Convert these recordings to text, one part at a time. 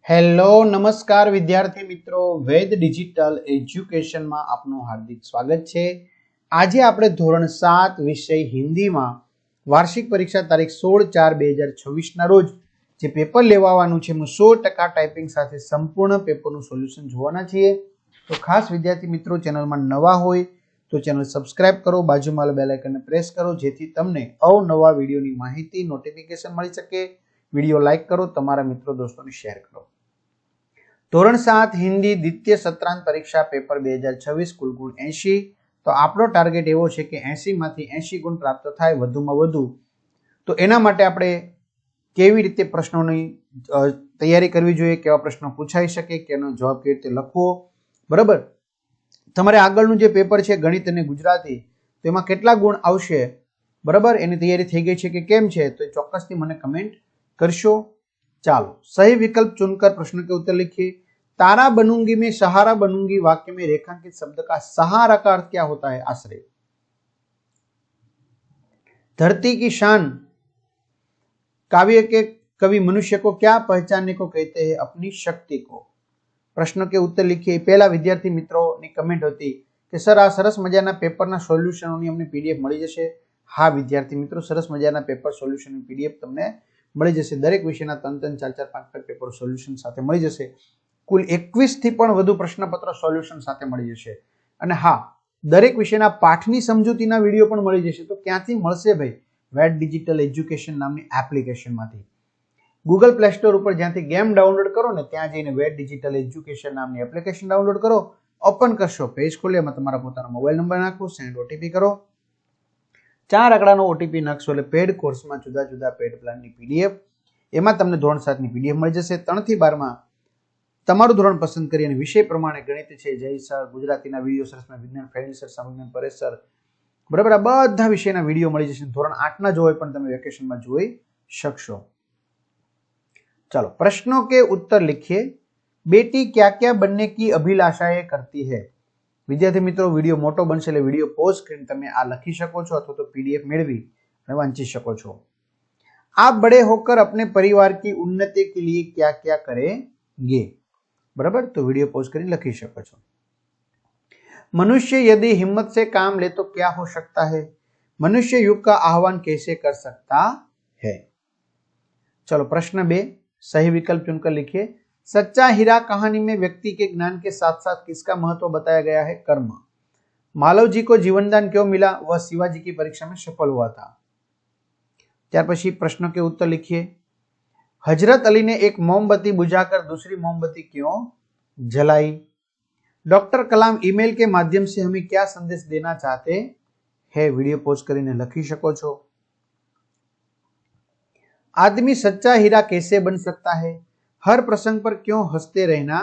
Hello નમસ્કાર વિદ્યાર્થી મિત્રો, વેદ ડિજિટલ એજ્યુકેશનમાં આપનું હાર્દિક સ્વાગત છે। આજે આપણે ધોરણ 7 વિષય હિન્દીમાં વાર્ષિક પરીક્ષા તારીખ 16/4/2026 ના રોજ જે પેપર લેવાનું છે એમાં 100% ટાઈપિંગ સાથે સંપૂર્ણ પેપરનું સોલ્યુશન જોવાના છીએ। તો ખાસ વિદ્યાર્થી મિત્રો ચેનલમાં નવા હોય તો ચેનલ સબસ્ક્રાઇબ કરો, બાજુમાં બેલ આઇકનને પ્રેસ કરો જેથી તમને અવનવા વિડીયોની માહિતી નોટિફિકેશન મળી શકે। વિડીયો લાઈક કરો, તમારા મિત્રો દોસ્તોને શેર કરો। ધોરણ 7 હિન્દી દ્વિતીય સત્રાંત પરીક્ષા પેપર 2026 કુલ ગુણ 80। તો આપણો ટાર્ગેટ એવો છે કે 80 માંથી 80 ગુણ પ્રાપ્ત થાય વધુમાં વધુ। તો એના માટે આપણે કેવી રીતે પ્રશ્નોની તૈયારી કરવી જોઈએ, કેવા પ્રશ્નો પૂછાઈ શકે, કેનો જવાબ કેવી રીતે લખવો, બરાબર। તમારે આગળનું જે પેપર છે ગણિત અને ગુજરાતી, તો એમાં કેટલા ગુણ આવશે, બરાબર, એની તૈયારી થઈ ગઈ છે કે કેમ છે, તો ચોક્કસથી મને કમેન્ટ કરશો। चलो सही विकल्प चुनकर प्रश्न के उत्तर लिखिए। तारा बनूंगी में सहारा बनूंगी वाक्य में रेखांकित शब्द का सहारा का अर्थ क्या होता है? आश्रय। धरती की शान काव्य के कवि मनुष्य को क्या पहचानने को कहते हैं? अपनी शक्ति को। प्रश्न के उत्तर लिखिए। पहला विद्यार्थी मित्रों ની કમેન્ટ હતી કે સર આ સરસ મજાના પેપરના સોલ્યુશનોની અમને પીડીએફ મળી જશે। હા વિદ્યાર્થી મિત્રો, સરસ મજાના પેપર સોલ્યુશનની પીડીએફ તમને મળી જશે। દરેક વિષયના 3-3, 4-4, 5-5 પેપર સોલ્યુશન સાથે મળી જશે। કુલ 21 થી પણ વધુ પ્રશ્નપત્ર સોલ્યુશન સાથે મળી જશે। અને હા, દરેક વિષયના પાઠની સમજૂતીના વિડીયો પણ મળી જશે। તો ક્યાંથી મળશે ભાઈ? વેદ ડિજિટલ એજ્યુકેશન નામની એપ્લિકેશનમાંથી। ગૂગલ પ્લે સ્ટોર ઉપર જ્યાંથી ગેમ ડાઉનલોડ કરો ને ત્યાં જઈને વેદ ડિજિટલ એજ્યુકેશન નામની એપ્લિકેશન ડાઉનલોડ કરો, ઓપન કરશો, પેજ ખોલે, એમાં તમારા પોતાનો મોબાઈલ નંબર નાખો, સેન્ડ ઓટીપી કરો, 4 આંકડાનો ઓટીપી નાખશો એટલે પેડ કોર્સમાં જુદા જુદા પેડ પ્લાનની પીડીએફ, એમાં તમને ધોરણ 7 ની પીડીએફ મળી જશે। 3 થી 12 માં તમારું ધોરણ પસંદ કરી અને વિષય પ્રમાણે ગણિત છે જય સર, ગુજરાતીના વિડીયો સરસમાં, વિજ્ઞાન ફેનિલ સર, સામાન્ય પરેશ સર, બરાબર, આ બધા વિષયના વિડીયો મળી જશે। ધોરણ 8 ના જો હોય પણ તમે વેકેશનમાં જોઈ શકશો। चलो प्रश्नों के उत्तर लिखिए। बेटी क्या क्या बनने की अभिलाषाएं करती है? विद्यार्थी मित्रों विडियो मोटो बनशे એટલે વિડિયો પોઝ કરીને તમે આ લખી શકો છો અથવા તો પીડીએફ મેળવી અને વાંચી શકો છો। आप बड़े होकर अपने परिवार की उन्नति के लिए क्या क्या करेंगे? बराबर, तो वीडियो पॉज कर लखी શકો છો। मनुष्य यदि हिम्मत से काम ले तो क्या हो सकता है? मनुष्य युग का आह्वान कैसे कर सकता है? चलो प्रश्न 2 सही विकल्प चुनकर लिखिए। सच्चा हीरा कहानी में व्यक्ति के ज्ञान के साथ साथ किसका महत्व बताया गया है? कर्म। मालव जी को जीवनदान क्यों मिला? वह शिवाजी की परीक्षा में सफल हुआ था। त्यार पछी प्रश्न के उत्तर लिखिए। हजरत अली ने एक मोमबत्ती बुझाकर दूसरी मोमबत्ती क्यों जलाई? डॉक्टर कलाम ईमेल के माध्यम से हमें क्या संदेश देना चाहते हैं? वीडियो पॉज करीने लखी शको छो। आदमी सच्चा हीरा कैसे बन सकता है? हर प्रसंग पर क्यों हंसते रहना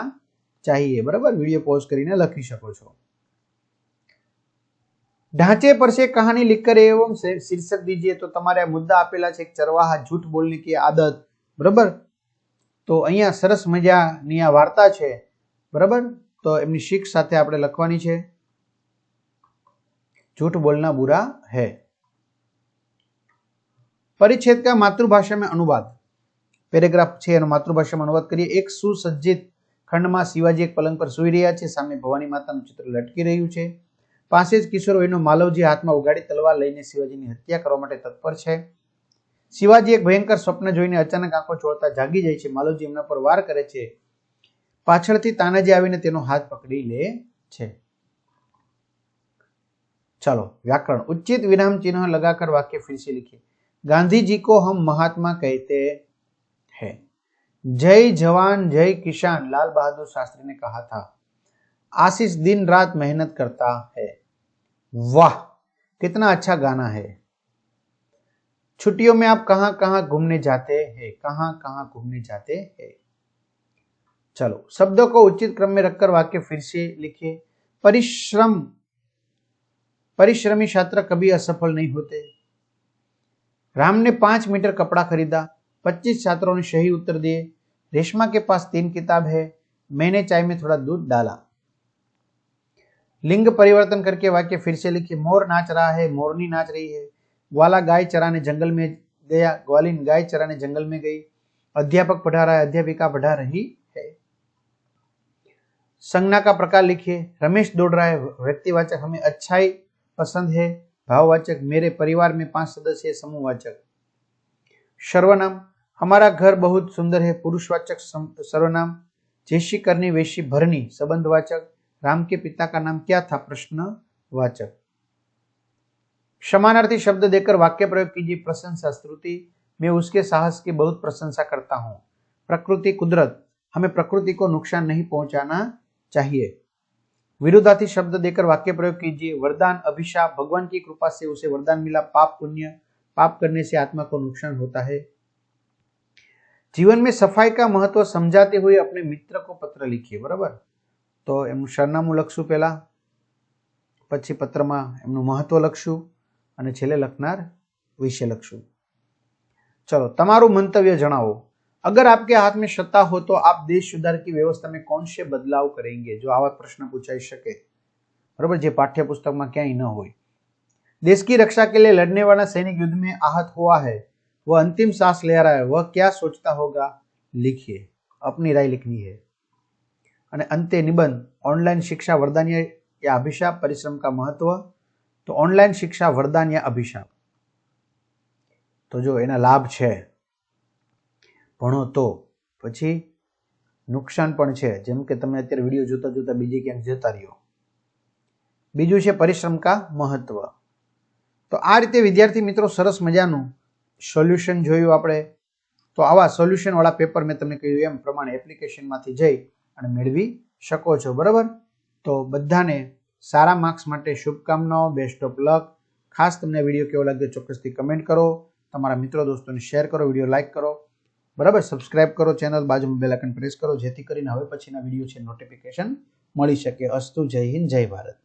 चाहिए? बराबर, वीडियो पॉज करीने लखी शको छो। ढांचे पर से कहानी लिखकर एवं शीर्षक दीजिए। तो तमारे मुद्दा आपेला छे, चरवाहा झूठ बोलने की आदत, बराबर। तो अहींया सरस मजानी आ वार्ता छे, बराबर। तो एमनी शीख साथे आपणे लखवानी छे, झूठ बोलना बुरा है। परिच्छेद का मातृभाषा में अनुवाद, पेरेग्राफ छे एनो मातृभाषा में अनुवाद करिए। एक सुसज्जित खंडमां शिवाजी एक पलंग पर सूई रह्या छे, सामे भवानी मातानुं चित्र लटकी रह्युं छे। पासे ज किशोर वयनो मालवजी हाथमां उगाड़ी तलवार लईने शिवाजीनी हत्या करवा माटे तत्पर छे। शिवाजी एक भयंकर स्वप्न जोईने अचानक आंखो चोळता जागी जाय छे। मालवजी एमना पर वार करे छे। पाछळथी तानाजी आवीने तेनो हाथ पकड़ी ले छे। चलो व्याकरण। उचित विराम चिन्ह लगाकर वाक्य फिर से लिखिए। गांधी जी को हम महात्मा कहते हैं। जय जवान जय किसान लाल बहादुर शास्त्री ने कहा था। आशीष दिन रात मेहनत करता है। वाह, कितना अच्छा गाना है। छुट्टियों में आप कहां कहां घूमने जाते हैं? कहां कहां घूमने जाते हैं? चलो शब्दों को उचित क्रम में रखकर वाक्य फिर से लिखिए। परिश्रमी छात्र कभी असफल नहीं होते। राम ने 5 मीटर कपड़ा खरीदा। 25 छात्रों ने सही उत्तर दिए। रेशमा के पास 3 किताब है। मैंने चाय में थोड़ा दूध डाला। लिंग परिवर्तन करके वाक्य फिर से लिखिए। मोर नाच रहा है, मोरनी नाच रही है। ग्वाला गाय चराने जंगल में गया, ग्वालिन गाय चराने जंगल में गई। अध्यापक पढ़ा रहा है, अध्यापिका पढ़ा रही है। संज्ञा का प्रकार लिखिए। रमेश दौड़ रहा है, व्यक्तिवाचक हमें अच्छाई पसंद है। भाववाचक मेरे परिवार में 5 सदस्य है। समूहवाचक सर्वनाम हमारा घर बहुत सुंदर है। पुरुषवाचक सर्वनाम जैसी करनी वैसी भरनी। संबंधवाचक राम के पिता का नाम क्या था। प्रश्नवाचक समानार्थी शब्द देकर वाक्य प्रयोग कीजिए। प्रशंसा स्तुति मैं उसके साहस की बहुत प्रशंसा करता हूं। प्रकृति कुदरत हमें प्रकृति को नुकसान नहीं पहुंचाना चाहिए। विरोधार्थी शब्द देकर वाक्य प्रयोग कीजिए। वरदान अभिशाप भगवान की कृपा से उसे वरदान मिला। पाप पुण्य पाप करने से आत्मा को नुकसान होता है। जीवन में सफाई का महत्व समझाते हुए अपने मित्र को पत्र लिखिए। बराबर, तो एमનું સરનામું લખશું પહેલા, પછી પત્રમાં એમનું મહત્વ લખશું અને છેલ્લે લખનાર વિશે લખશું। चलो તમારું મંતવ્ય જણાવો। अगर आपके हाथ में सत्ता हो तो आप देश सुधार की व्यवस्था में कौन से बदलाव करेंगे। जो आवा प्रश्न पूछाई सके, बराबर, जे पाठ्य पुस्तक में क्या न हो। देश की रक्षा के लिए लड़ने वाला सैनिक युद्ध में आहत हुआ है, वह अंतिम सांस ले रहा है, वह क्या सोचता होगा। लिखिए, अपनी राय लिखनी है। અને અંતે નિબંધ ऑनलाइन शिक्षा वरदान या अभिशाप। परिश्रम का महत्व, तो ऑनलाइन शिक्षा वरदान या अभिशाप। तो जो एना लाभ छे, भणो तो પછી નુકસાન પણ છે, જેમ કે તમે અત્યારે વિડીયો જોતા જોતા બીજે ક્યાંક જતા રહ્યો। બીજું છે પરિશ્રમ કા મહત્વ। તો આ રીતે વિદ્યાર્થી મિત્રો સરસ મજાનું સોલ્યુશન જોયું આપણે। તો આવા સોલ્યુશન વાળા પેપર મેં તમને કહ્યું એમ પ્રમાણે એપ્લિકેશનમાંથી જઈ અને મેળવી શકો છો। બરાબર, તો બધાને સારા માર્ક્સ માટે શુભકામનાઓ। Best of luck. ખાસ તમને વિડીયો કેવો લાગ્યો ચોક્કસથી કમેન્ટ કરો, તમારા મિત્રો દોસ્તોને શેર કરો, વિડીયો લાઈક કરો। बराबर, सब्सक्राइब करो चैनल, बाजू में बेल आइकन प्रेस करो, जेथी करीने हवे पछीना विडियो छे नोटिफिकेशन मळी शके। अस्तु, जय हिंद, जय भारत।